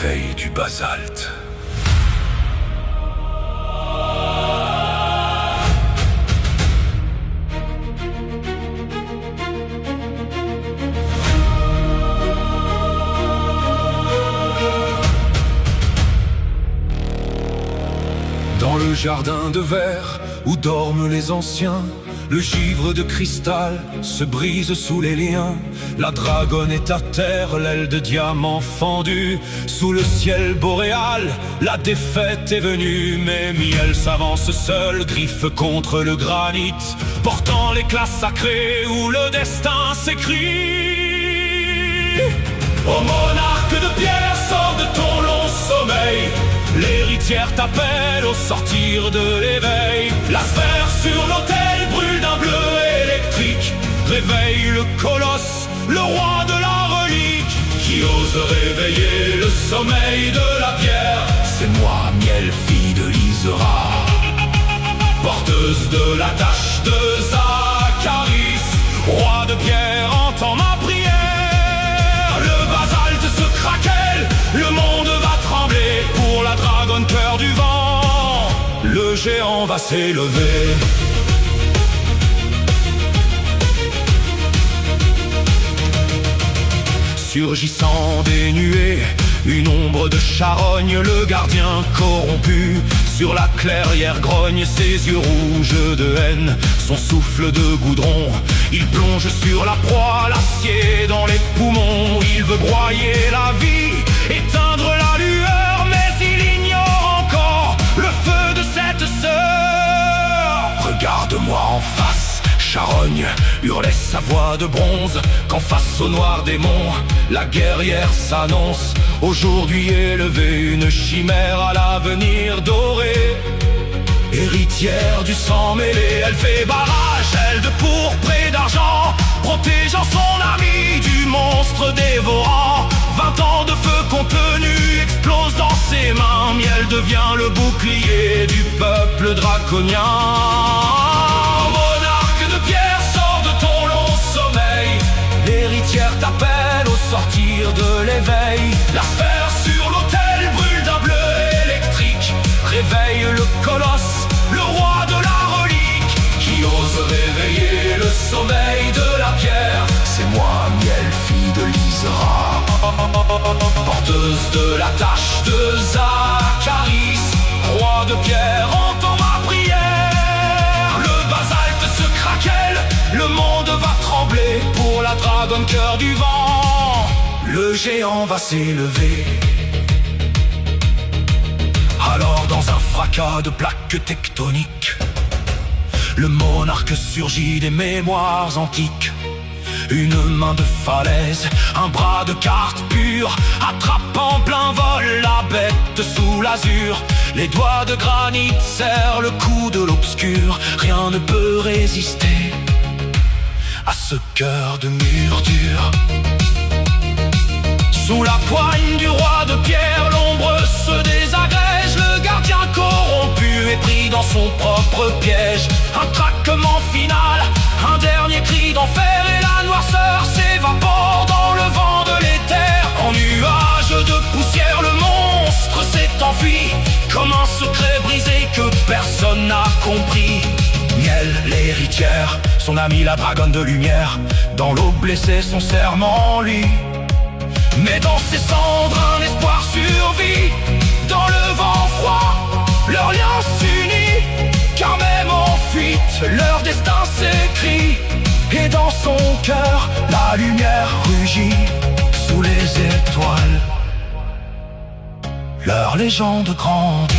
réveil du basalte. Dans le jardin de verre où dorment les anciens, le givre de cristal se brise sous les liens. La dragonne est à terre, l'aile de diamant fendue. Sous le ciel boréal, la défaite est venue. Mais Miel s'avance seul, griffe contre le granit, portant l'éclat sacré où le destin s'écrit. Ô monarque de pierre, sors de ton long sommeil. L'héritière t'appelle au sortir de l'éveil. La sphère sur l'autel brûle d'un bleu électrique. Réveille le colosse, le roi de la relique. Qui ose réveiller le sommeil de la pierre? C'est moi, Miel, fille de Lysera, porteuse de la tâche de Zacharis. Roi de pierre, entends ma prière. Le basalte se craquelle, le monde va trembler. Pour la dragonne cœur du vent, le géant va s'élever. Surgissant des nuées, une ombre de charogne, le gardien corrompu sur la clairière grogne. Ses yeux rouges de haine, son souffle de goudron. Il plonge sur la proie, l'acier dans les poumons. Il veut broyer la vie, éteindre la lueur, mais il ignore encore le feu de cette sœur. Regarde-moi en face, charogne, hurlait sa voix de bronze. Quand face au noir démon, la guerrière s'annonce. Aujourd'hui élevée, une chimère à l'avenir doré. Héritière du sang mêlé, elle fait barrage, elle de pourpre et d'argent, protégeant son ami du monstre dévorant. 20 ans de feu contenu explosent dans ses mains. Miel devient le bouclier du peuple draconien. Monarque de pierre, sors de ton long sommeil. L'héritière t'appelle au sortir de l'éveil. La sphère sur l'autel brûle d'un bleu électrique. Réveille le colosse, le roi de la relique. Qui ose réveiller le sommeil de la pierre? C'est moi, Miel, fille de Lysera, porteuse de la tâche de Zacharis. Roi de pierre, entends ma prière. Le basalte se craquelle, le monde va trembler. Pour la dragonne cœur du vent, le géant va s'élever. Alors dans un fracas de plaques tectoniques, le monarque surgit des mémoires antiques. Une main de falaise, un bras de carte pure, attrape en plein vol la bête sous l'azur. Les doigts de granit serrent le cou de l'obscur. Rien ne peut résister à ce cœur de mur dur. Sous la poigne du roi de pierre, l'ombre se désagrège. Le gardien corrompu est pris dans son propre piège. Un craquement final, un dernier cri d'enfer, et la noirceur s'évapore dans le vent de l'éther. En nuage de poussière, le monstre s'est enfui, comme un secret brisé que personne n'a compris. Miel, l'héritière, son amie la dragonne de lumière, dans l'eau blessée son serment lui. Mais dans ses cendres un espoir survit. Dans le vent froid, leur lien s'unit, car même en fuite, leur destin s'écrit. Et dans son cœur, la lumière rugit. Sous les étoiles, leur légende grandit.